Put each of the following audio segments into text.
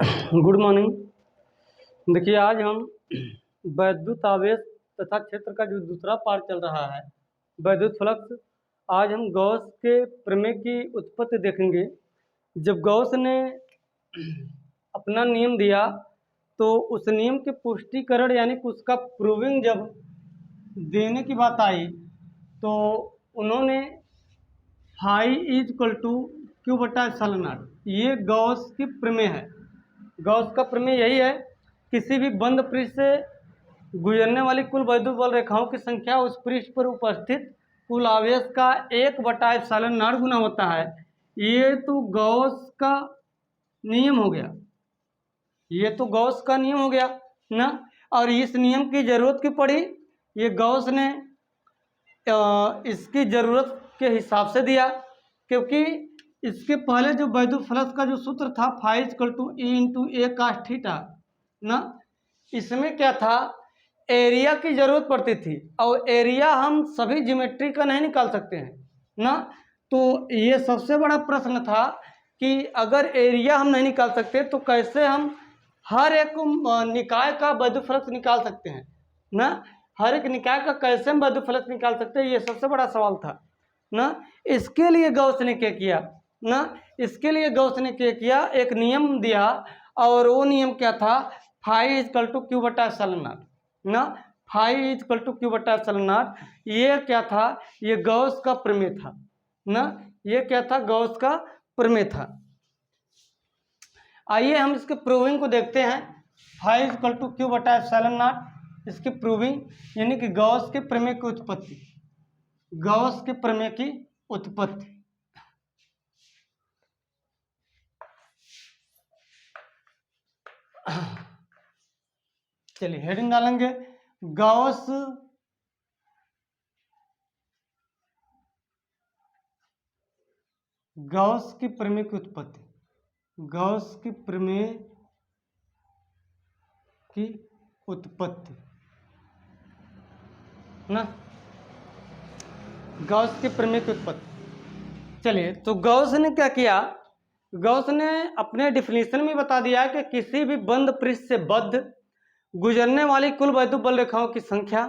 Good morning. देखिए, आज हम वैद्युत आवेश तथा क्षेत्र का जो दूसरा पार्ट चल रहा है, वैद्युत फ्लक्स। आज हम गॉस के प्रमेय की उत्पत्ति देखेंगे। जब गॉस ने अपना नियम दिया तो उस नियम के पुष्टिकरण यानी कि उसका प्रूविंग जब देने की बात आई तो उन्होंने phi is equal to Q बटा एप्सिलॉन नॉट, ये गॉस की प्रमेय है। गॉस का प्रमेय यही है, किसी भी बंद पृष्ठ से गुजरने वाली कुल वैद्युत बल रेखाओं की संख्या उस पृष्ठ पर उपस्थित कुल आवेश का 1/एप्सिलॉन नॉट गुना होता है। ये तो गॉस का नियम हो गया, ये तो गॉस का नियम हो गया ना। और इस नियम की ज़रूरत क्यों पड़ी? ये गॉस ने इसकी ज़रूरत के हिसाब से दिया, क्योंकि इसके पहले जो वैद्युत फ्लक्स का जो सूत्र था phi equal to E into A cos theta ना, इसमें क्या था, एरिया की ज़रूरत पड़ती थी। और एरिया हम सभी ज्योमेट्री का नहीं निकाल सकते हैं ना। तो ये सबसे बड़ा प्रश्न था कि अगर एरिया हम नहीं निकाल सकते तो कैसे हम हर एक निकाय का वैद्युत फ्लक्स निकाल सकते हैं ना। हर एक निकाय का कैसे हम वैद्युत फ्लक्स निकाल सकते हैं, ये सबसे बड़ा सवाल था ना। इसके लिए गॉस ने क्या किया ना, इसके लिए गॉस ने क्या किया, एक नियम दिया। और वो नियम क्या था, फाई इक्वल टू क्यू बटा एप्सिलॉन नॉट ना। फाई इक्वल टू क्यू बटा एप्सिलॉन नॉट, ये क्या था, ये गॉस का प्रमेय था ना। ये क्या था, गॉस का प्रमेय था। आइए हम इसके प्रूविंग को देखते हैं। फाई इक्वल टू क्यू बटा एप्सिलॉन नॉट, इसकी प्रूविंग यानी कि गॉस के प्रमेय की उत्पत्ति। गॉस के प्रमेय की उत्पत्ति। चलिए हेडिंग डालेंगे, गॉस गॉस की प्रमेय की उत्पत्ति। गॉस की प्रमेय की उत्पत्ति ना, गॉस की प्रमेय की उत्पत्ति। चलिए, तो गॉस ने क्या किया, गॉस ने अपने डिफिनीशन में बता दिया कि किसी भी बंद पृष्ठ से बद्ध गुजरने वाली कुल वैद्युत बल रेखाओं की संख्या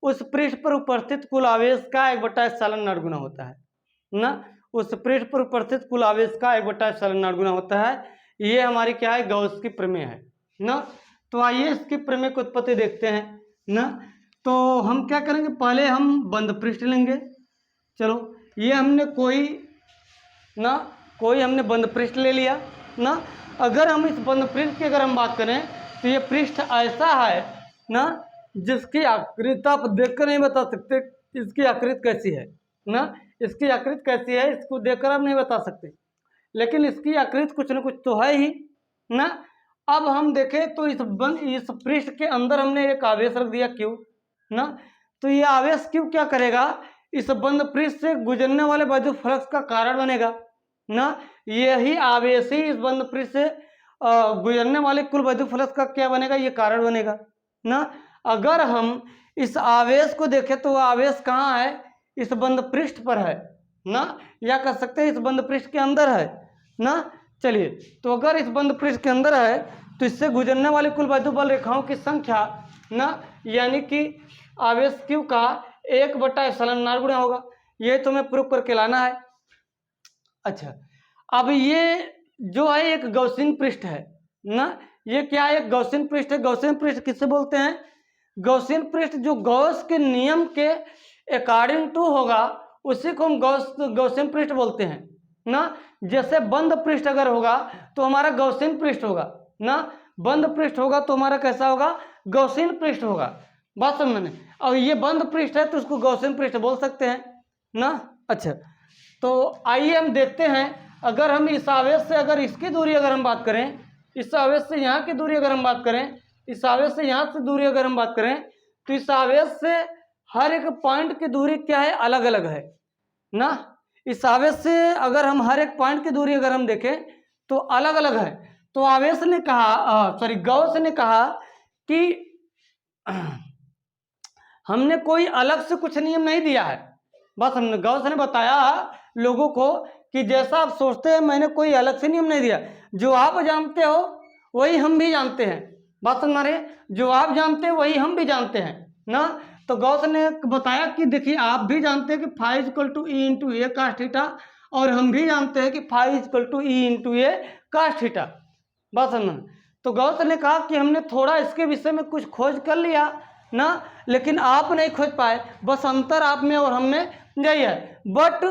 उस पृष्ठ पर उपस्थित कुल आवेश का 1/एप्सिलॉन नॉट गुना होता है ना। उस पृष्ठ पर उपस्थित कुल आवेश का 1/एप्सिलॉन नॉट गुना होता है। ये हमारी क्या है, गॉस की प्रमेय है ना। तो आइए इसकी प्रमेय की उत्पत्ति देखते हैं ना। तो हम क्या करेंगे, पहले हम बंद पृष्ठ लेंगे। चलो, ये हमने कोई हमने बंद पृष्ठ ले लिया ना। अगर हम इस बंद पृष्ठ की अगर हम बात करें तो ये पृष्ठ ऐसा है ना, जिसकी आकृति आप देखकर नहीं बता सकते इसकी आकृति कैसी है ना। इसकी आकृति कैसी है इसको देखकर हम नहीं बता सकते, लेकिन इसकी आकृति कुछ न कुछ तो है ही ना। अब हम देखें तो इस पृष्ठ के अंदर हमने एक आवेश रख दिया क्यू ना। तो ये आवेश क्यू क्या करेगा, इस बंद पृष्ठ से गुजरने वाले वैद्युत फ्लक्स का कारण बनेगा ना। यही आवेश ही इस बंद पृष्ठ से गुजरने वाले कुल वैद्युत फ्लक्स का क्या बनेगा, ये कारण बनेगा ना। अगर हम इस आवेश को देखें तो आवेश कहाँ है, इस बंद पृष्ठ पर है ना, या कह सकते हैं इस बंद पृष्ठ के अंदर है ना। चलिए, तो अगर इस बंद पृष्ठ के अंदर है तो इससे गुजरने वाली कुल वैद्युत बल रेखाओं की संख्या ना, यानी कि आवेश क्यू का 1/एप्सिलॉन नॉट गुना होगा। ये तुम्हें प्रूफ करके लाना है। अच्छा, अब ये जो है एक गॉसियन पृष्ठ है ना। ये क्या है, एक गॉसियन पृष्ठ है। गॉसियन पृष्ठ किससे बोलते हैं, गॉसियन पृष्ठ जो गॉस के नियम के अकॉर्डिंग टू होगा उसी को हम गॉसियन पृष्ठ बोलते हैं ना। जैसे बंद पृष्ठ अगर होगा तो हमारा गॉसियन पृष्ठ होगा ना। बंद पृष्ठ होगा तो हमारा कैसा होगा, गॉसियन पृष्ठ होगा। बात समझ में। और ये बंद पृष्ठ है तो उसको गॉसियन पृष्ठ बोल सकते हैं ना। अच्छा, तो आइए हम देखते हैं, अगर हम इस आवेश से अगर इसकी दूरी अगर हम बात करें, इस आवेश से यहाँ की दूरी अगर हम बात करें, इस आवेश से यहाँ से दूरी अगर हम बात करें, तो इस आवेश से हर एक पॉइंट की दूरी क्या है, अलग अलग है ना। इस आवेश से अगर हम हर एक पॉइंट की दूरी अगर हम देखें तो अलग अलग है। तो आवेश ने कहा, गॉस ने कहा कि हमने कोई अलग से कुछ नियम नहीं दिया है, बस हमने गॉस ने बताया लोगों को कि जैसा आप सोचते हैं, मैंने कोई अलग से नियम नहीं दिया। जो आप जानते हो वही हम भी जानते हैं। बात समझ रहे हैं? जो आप जानते हैं वही हम भी जानते हैं ना। तो गॉस ने बताया कि देखिए आप भी जानते हैं कि phi equal to E into A cos theta, और हम भी जानते हैं कि phi equal to E into A cos theta. बात समझ। तो गौस ने कहा कि हमने थोड़ा इसके विषय में कुछ खोज कर लिया ना, लेकिन आप नहीं खोज पाए, बस अंतर आप में और हम में यही है। But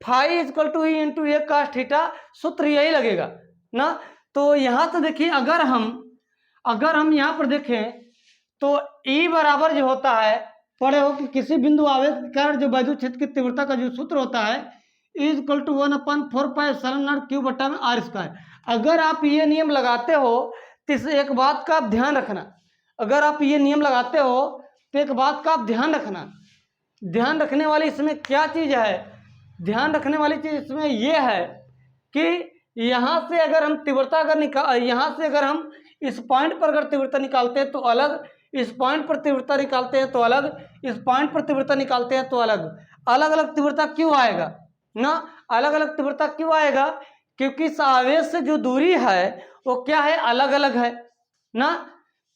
phi equal to E into A cos theta सूत्र यही लगेगा ना। तो यहाँ से देखिए अगर हम यहाँ पर देखें तो E बराबर जो होता है, पढ़े हो कि किसी बिंदु आवेश के कारण जो वैद्युत क्षेत्र की तीव्रता का जो सूत्र होता है इज इक्वल टू 1/4πε0 क्यू बटा में आर स्क्वायर। अगर आप ये नियम लगाते हो तो इस एक बात का आप ध्यान रखना, अगर आप ये नियम लगाते हो तो एक बात का आप ध्यान रखना। ध्यान रखने वाली इसमें क्या चीज़ है? ध्यान रखने वाली चीज़ इसमें ये है कि यहाँ से अगर हम तीव्रता यहाँ से अगर हम इस पॉइंट पर अगर तीव्रता निकालते हैं तो अलग, इस पॉइंट पर तीव्रता निकालते हैं तो अलग, इस पॉइंट पर तीव्रता निकालते हैं तो अलग। अलग अलग तीव्रता क्यों आएगा ना? अलग अलग तीव्रता क्यों आएगा? क्योंकि इस आवेश से जो दूरी है वो क्या है? अलग अलग है ना।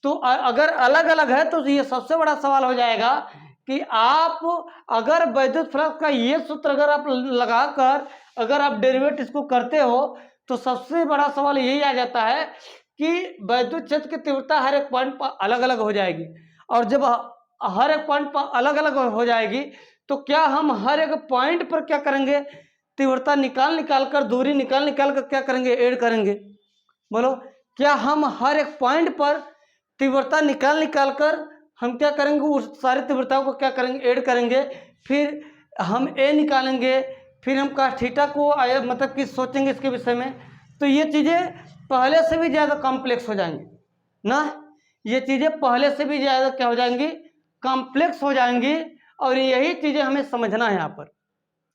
तो अगर अलग अलग है तो ये सबसे बड़ा सवाल हो जाएगा कि आप अगर वैद्युत फ्लक्स का ये सूत्र अगर आप लगाकर अगर आप डेरिवेट इसको करते हो तो सबसे बड़ा सवाल यही आ जाता है कि वैद्युत क्षेत्र की तीव्रता हर एक पॉइंट पर अलग अलग हो जाएगी। और जब हर एक पॉइंट पर अलग अलग हो जाएगी तो क्या हम हर एक पॉइंट पर क्या करेंगे? तीव्रता निकाल कर, दूरी निकाल कर क्या करेंगे? ऐड करेंगे। बोलो, क्या हम हर एक पॉइंट पर तीव्रता निकाल कर हम क्या करेंगे? उस सारी तीव्रताओं को क्या करेंगे? ऐड करेंगे। फिर हम ए निकालेंगे, फिर हम कास थीटा को मतलब कि सोचेंगे इसके विषय में। तो ये चीज़ें पहले से भी ज़्यादा कॉम्प्लेक्स हो जाएंगी ना। ये चीज़ें पहले से भी ज़्यादा क्या हो जाएंगी? कॉम्प्लेक्स हो जाएंगी। और यही चीज़ें हमें समझना है यहाँ पर।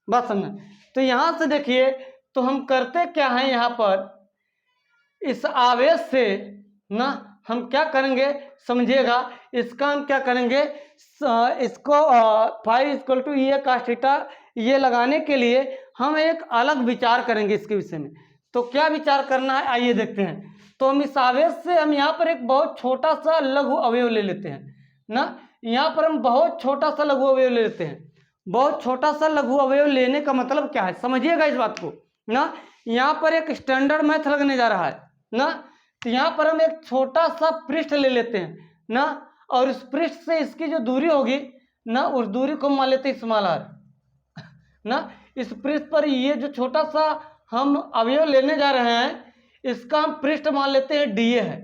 बात समझना। तो यहाँ से देखिए तो हम करते क्या हैं यहाँ पर, इस आवेश से ना हम क्या करेंगे समझिएगा। इसका हम क्या करेंगे, इसको phi equal to E cos theta ये लगाने के लिए हम एक अलग विचार करेंगे इसके विषय में। तो क्या विचार करना है आइए देखते हैं। तो हम इस आवेश से हम यहाँ पर एक बहुत छोटा सा लघु अवयव ले लेते हैं ना। यहाँ पर हम बहुत छोटा सा लघु अवयव ले लेते हैं। बहुत छोटा सा लघु अवयव लेने का मतलब क्या है समझिएगा इस बात को ना। यहाँ पर एक स्टैंडर्ड मैथ लगने जा रहा है ना। तो यहाँ पर हम एक छोटा सा पृष्ठ ले लेते हैं ना, और इस पृष्ठ से इसकी जो दूरी होगी ना उस दूरी को मान लेते हैं स्मॉल आर ना। इस पृष्ठ पर ये जो छोटा सा हम अवयव लेने जा रहे हैं इसका हम पृष्ठ मान लेते हैं डीए है।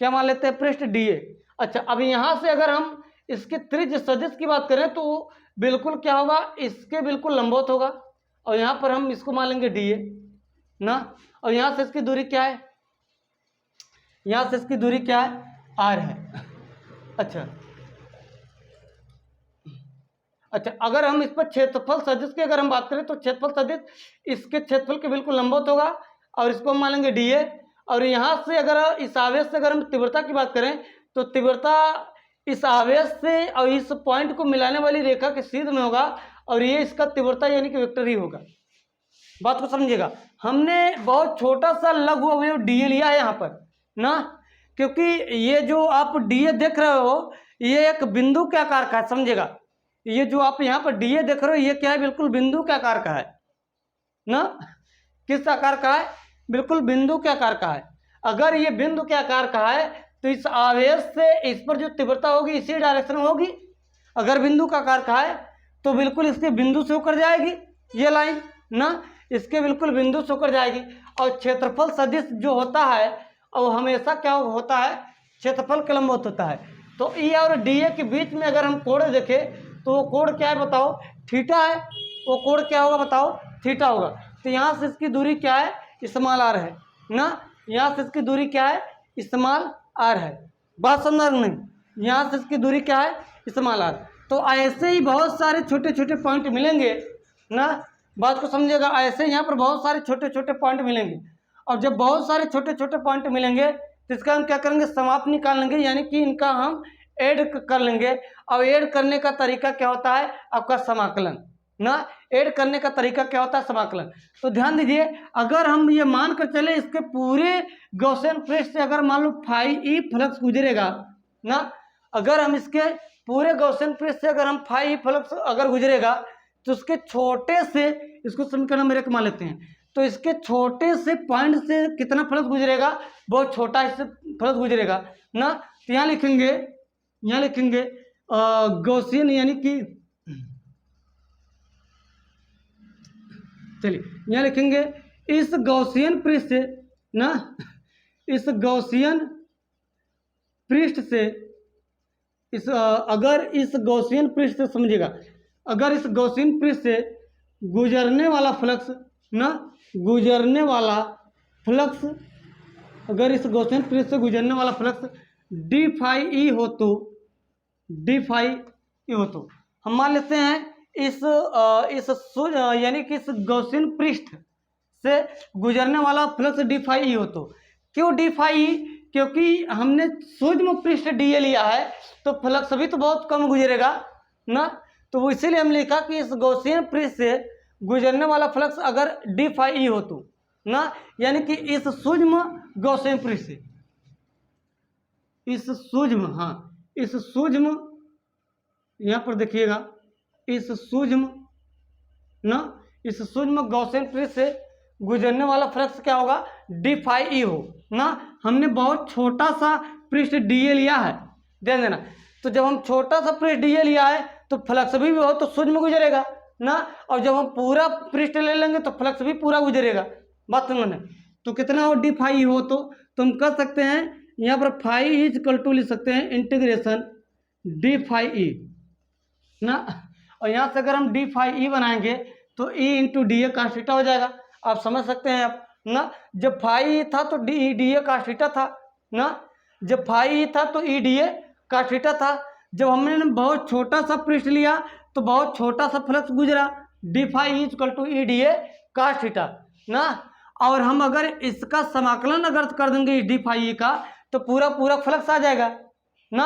क्या मान लेते हैं? पृष्ठ डीए। अच्छा, अब यहाँ से अगर हम इसके त्रिज्य सदिश की बात करें तो बिल्कुल क्या होगा? इसके बिल्कुल लंबवत होगा। और यहाँ पर हम इसको मान लेंगे डीए ना। और यहाँ से इसकी दूरी क्या है? यहाँ से इसकी दूरी क्या है? आर है। अच्छा, अगर हम इस पर क्षेत्रफल सदिश की अगर हम बात करें तो क्षेत्रफल सदिश इसके क्षेत्रफल के बिल्कुल लंबवत होगा और इसको हम मान लेंगे डीए। और यहाँ से अगर इस आवेश से अगर हम तीव्रता की बात करें तो तीव्रता इस आवेश से और इस पॉइंट को मिलाने वाली रेखा के सीध में होगा और ये इसका तीव्रता यानी कि वेक्टर ही होगा। बात को समझिएगा। हमने बहुत छोटा सा लघु अवयव डीए लिया है यहाँ पर ना, क्योंकि ये जो आप डीए देख रहे हो ये एक बिंदु के आकार का है। समझिएगा, ये जो आप यहाँ पर डीए देख रहे हो ये क्या है? बिल्कुल बिंदु के आकार का है ना। किस आकार का है? बिल्कुल बिंदु के आकार का है। अगर ये बिंदु के आकार का है तो इस आवेश से इस पर जो तीव्रता होगी इसी डायरेक्शन में होगी। अगर बिंदु का आकार का है तो बिल्कुल इसके बिंदु से होकर जाएगी ये लाइन ना, इसके बिल्कुल बिंदु से होकर जाएगी। और क्षेत्रफल सदिश जो होता है और हमेशा क्या होता है? क्षेत्रफल के लंबवत होता है। तो ई और डीए के बीच में अगर हम कोण देखें तो वो कोण क्या है बताओ? थीटा है। वो कोण क्या होगा बताओ? थीटा होगा। तो यहाँ से इसकी दूरी क्या है? स्मॉल आर है ना। यहाँ से इसकी दूरी क्या है? स्मॉल आर है। बात समझ नहीं? यहाँ से इसकी दूरी क्या है? Small R. तो ऐसे ही बहुत सारे छोटे छोटे पॉइंट मिलेंगे ना। बात को समझिएगा। ऐसे यहाँ पर बहुत सारे छोटे छोटे पॉइंट मिलेंगे और जब बहुत सारे छोटे छोटे पॉइंट मिलेंगे तो इसका हम क्या करेंगे? समाप्त निकाल लेंगे, यानी कि इनका हम ऐड कर लेंगे। और ऐड करने का तरीका क्या होता है? आपका समाकलन ना। ऐड करने का तरीका क्या होता है, समाकलन। तो ध्यान दीजिए, अगर हम ये मान कर चले इसके पूरे गॉसियन पृष्ठ से अगर मान लो फाई ई फ्लक्स गुजरेगा ना, अगर हम इसके पूरे गॉसियन पृष्ठ से अगर हम फाई ई फ्लक्स अगर गुजरेगा तो उसके छोटे से, इसको समीकरण नंबर 1 मान लेते हैं, तो इसके छोटे से पॉइंट से कितना फ्लक्स गुजरेगा, बहुत छोटा इससे फ्लक्स गुजरेगा ना। तो यहाँ लिखेंगे गॉसियन, यानी कि चलिए यहाँ लिखेंगे इस गॉसियन पृष्ठ से ना, इस गॉसियन पृष्ठ से इस अगर इस गॉसियन पृष्ठ से समझिएगा, अगर इस गॉसियन पृष्ठ से गुजरने वाला फ्लक्स ना, गुजरने वाला फ्लक्स, अगर इस गॉसियन पृष्ठ से गुजरने वाला फ्लक्स डी फाई ई हो तो, डी फाई ई हो तो हम मान लेते हैं यानी कि इस गॉसियन पृष्ठ से गुजरने वाला फ्लक्स डी फाई ई हो तो। क्यों डी फाई ई? क्योंकि हमने सूक्ष्म पृष्ठ डी ए लिया है तो फ्लक्स भी तो बहुत कम गुजरेगा ना। तो वो इसीलिए हम लिखा कि इस गॉसियन पृष्ठ से गुजरने वाला फ्लक्स अगर डी फाई ई हो तो ना, यानी कि इस सूक्ष्म गॉसियन पृष्ठ से, इस सूक्ष्म, हाँ इस सूक्ष्म, यहाँ पर देखिएगा इस सूक्ष्म ना, इस सूक्ष्म गॉसियन पृष्ठ से गुजरने वाला फ्लक्स क्या होगा, डी फाई ई हो ना। हमने बहुत छोटा सा पृष्ठ डी ए लिया है, ध्यान देना। तो जब हम छोटा सा पृष्ठ डी ए लिया है तो फ्लक्स भी हो तो सूक्ष्म गुजरेगा ना, और जब हम पूरा पृष्ठ ले लेंगे तो फ्लक्स भी पूरा गुजरेगा। बात समझना। तो कितना हो, डी फाई हो तो हम कर सकते हैं यहाँ पर फाई इज इक्वल टू लिख सकते हैं इंटीग्रेशन डी फाई ई ना, और यहाँ से अगर हम डी फाई ई बनाएंगे तो E into D A cos theta हो जाएगा। आप समझ सकते हैं आप ना, जब फाई ई था तो डी ए कास थीटा था ना, जब फाई ई था तो ई डी ए कास थीटा था। जब हमने बहुत छोटा सा पृष्ठ लिया तो बहुत छोटा सा फ्लक्स गुजरा, D phi is equal to E D A cos theta ना। और हम अगर इसका समाकलन अगर कर देंगे इस डी फाई ई का तो पूरा पूरा फ्लक्स आ जाएगा ना।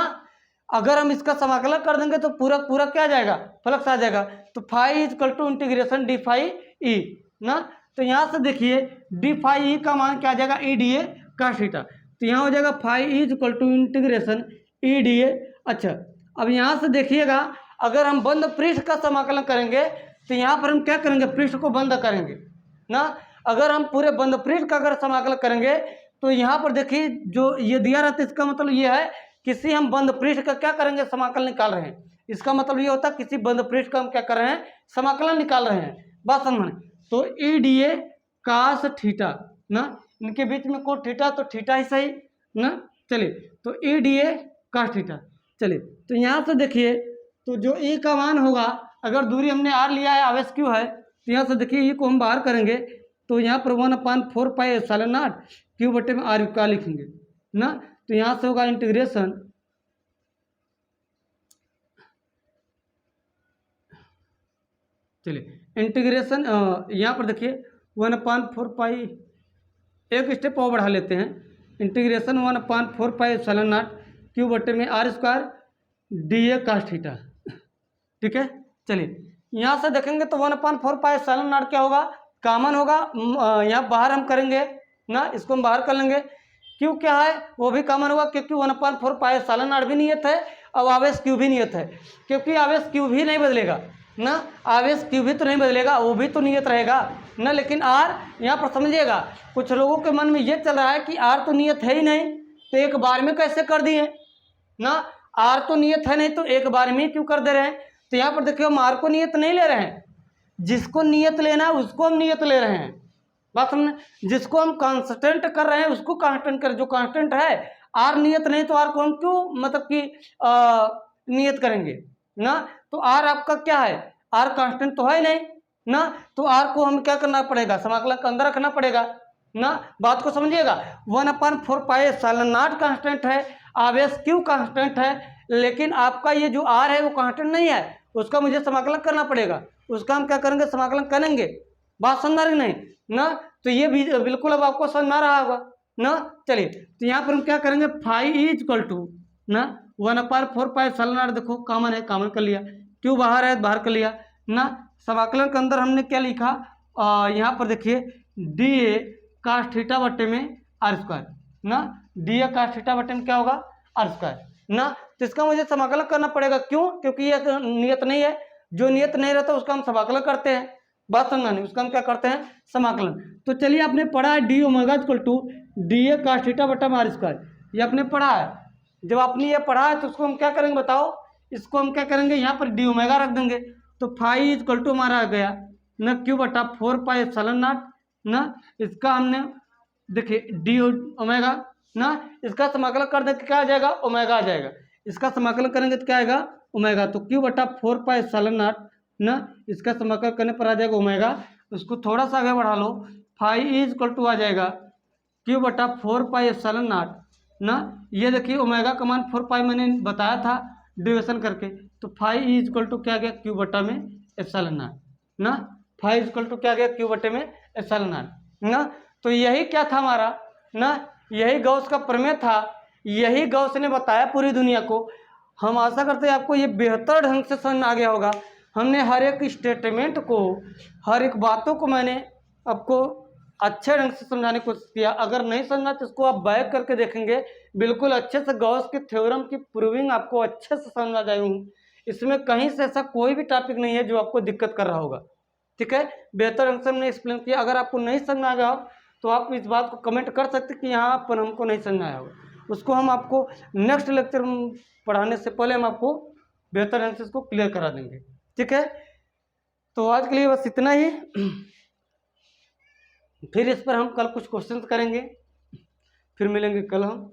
अगर हम इसका समाकलन कर देंगे तो पूरा पूरा क्या आ जाएगा, फ्लक्स आ जाएगा। तो phi is equal to integration D phi E ना। तो यहाँ से देखिए डी फाई ई का मान क्या आ जाएगा, ई डी ए कास थीटा। तो यहाँ हो जाएगा phi is equal to integration E D A. अच्छा अब यहाँ से देखिएगा, अगर हम बंद पृष्ठ का समाकलन करेंगे तो यहाँ पर हम क्या करेंगे, पृष्ठ को बंद करेंगे ना। अगर हम पूरे बंद पृष्ठ का अगर समाकलन करेंगे तो यहाँ पर देखिए जो ये दिया रहता है, इसका मतलब ये है किसी हम बंद पृष्ठ का क्या करेंगे, समाकलन निकाल रहे हैं। इसका मतलब ये होता है किसी बंद पृष्ठ का हम क्या कर रहे हैं, समाकलन निकाल रहे हैं। बात समझ। तो ई डी ए कास थीटा ना, इनके बीच में कोण थीटा, तो थीटा ही सही ना। चलिए तो ई डी ए कास थीटा। चलिए तो यहाँ से देखिए, तो जो ई का मान होगा, अगर दूरी हमने आर लिया है, आवेश क्यू है, तो यहाँ से देखिए ई को हम बाहर करेंगे तो यहाँ पर 1/4 पाई एप्सिलॉन नॉट क्यू बटे में आर का लिखेंगे ना। तो यहाँ से होगा इंटीग्रेशन, चलिए इंटीग्रेशन यहाँ पर देखिए 1/4 पाई, एक स्टेप और बढ़ा लेते हैं, integration 1/4 pi epsilon naught Q बटे में R square D A cos theta. ठीक है, चलिए यहाँ से देखेंगे तो 1/4 पाई एप्सिलॉन नॉट क्या होगा, कॉमन होगा, यहाँ बाहर हम करेंगे ना, इसको हम बाहर कर लेंगे। क्यू क्या है वो भी कॉमन होगा, क्योंकि 1/4 पाई एप्सिलॉन नॉट भी नियत है और आवेश क्यू भी नियत है, क्योंकि आवेश क्यू भी नहीं बदलेगा ना, आवेश क्यू भी तो नहीं बदलेगा, वो भी तो नियत रहेगा ना। लेकिन आर यहाँ पर समझिएगा, कुछ लोगों के मन में ये चल रहा है कि आर तो नियत है ही नहीं, तो एक बार में कैसे कर दिए ना, आर तो नियत है नहीं तो एक बार में क्यों कर दे रहे हैं। तो यहाँ पर देखिए हम आर को नियत नहीं ले रहे हैं, जिसको नियत लेना है उसको हम नियत ले रहे हैं। बात समझे, जिसको हम कांस्टेंट कर रहे हैं उसको कांस्टेंट कर, जो कांस्टेंट है आर नियत नहीं तो आर को हम क्यों मतलब कि नियत करेंगे ना। तो आर आपका क्या है, आर कांस्टेंट तो है नहीं ना, तो आर को हम क्या करना पड़ेगा, समाकलन के अंदर रखना पड़ेगा ना। बात को समझिएगा, 1/4 पाई एप्सिलॉन नॉट कांस्टेंट है, आवेश क्यू कांस्टेंट है, लेकिन आपका ये जो आर है वो कांस्टेंट नहीं है, उसका मुझे समाकलन करना पड़ेगा, उसका हम क्या करेंगे, समाकलन करेंगे। बात समझ रही नहीं ना। तो ये भी बिल्कुल अब आपको समझ में आ रहा होगा ना। चलिए तो यहाँ पर हम क्या करेंगे, फाई इज इक्वल टू ना 1/4 पाई एप्सिलॉन नॉट, देखो कॉमन है, कॉमन कर लिया, क्यू बाहर है बाहर कर लिया ना, समाकलन के अंदर हमने क्या लिखा, यहाँ पर देखिए डी ए कास थीटा बटे में आर स्क्वायर ना, डी ए कास थीटा बटे में क्या होगा, आर स्क्वायर ना। तो इसका मुझे समाकलन करना पड़ेगा, क्यों, क्योंकि ये नियत नहीं है, जो नियत नहीं रहता उसका हम समाकलन करते हैं, बात समझना नहीं, उसका हम क्या करते हैं, समाकलन। तो चलिए आपने पढ़ा है D omega equal to D A cos theta बटा में आर स्क्वायर, ये आपने पढ़ा है। जब आपने ये पढ़ा है तो उसको हम क्या करेंगे बताओ, इसको हम क्या करेंगे, यहाँ पर डी ओमेगा रख देंगे, तो फाई इक्वल टू हमारा आ गया न क्यू बटा 4 पाई एप्सिलॉन नॉट ना, इसका हमने देखिए डी ओमेगा ना, इसका समाकलन कर देंगे क्या आ जाएगा, ओमेगा आ जाएगा, इसका समाकलन करेंगे तो क्या आएगा, ओमेगा, तो क्यू बटा 4 पाई एप्सिलॉन नॉट ना, इसका समाकलन करने पर आ जाएगा ओमेगा, उसको थोड़ा सा आगे बढ़ा लो, फाई इक्वल टू आ जाएगा क्यू बटा 4 पाई एप्सिलॉन नॉट ना, ये देखिए ओमेगा का मान 4 पाई मैंने बताया था डिविजन करके, तो फाई इक्वल टू क्या गया, क्यू बटा में एप्सिलॉन नॉट ना, फाई इक्वल टू क्या गया, क्यू बटे में एप्सिलॉन नॉट ना। तो यही क्या था हमारा ना, यही गॉस का प्रमेय था, यही गॉस ने बताया पूरी दुनिया को। हम आशा करते हैं आपको ये बेहतर ढंग से समझ में आ गया होगा। हमने हर एक स्टेटमेंट को, हर एक बातों को मैंने आपको अच्छे ढंग से समझाने की कोशिश किया। अगर नहीं समझना तो इसको आप बैक करके देखेंगे, बिल्कुल अच्छे से गॉस के थ्योरम की प्रूविंग आपको अच्छे से समझ आ जाएगी। इसमें कहीं से ऐसा कोई भी टॉपिक नहीं है जो आपको दिक्कत कर रहा होगा, ठीक है। बेहतर ढंग से हमने एक्सप्लेन किया। अगर आपको नहीं समझ में आ गया हो तो आप इस बात को कमेंट कर सकते कि यहाँ पर हमको नहीं समझ में आया होगा, उसको हम आपको नेक्स्ट लेक्चर पढ़ाने से पहले हम आपको बेहतर ढंग से इसको क्लियर करा देंगे, ठीक है। तो आज के लिए बस इतना ही, फिर इस पर हम कल कुछ क्वेश्चंस करेंगे, फिर मिलेंगे कल हम।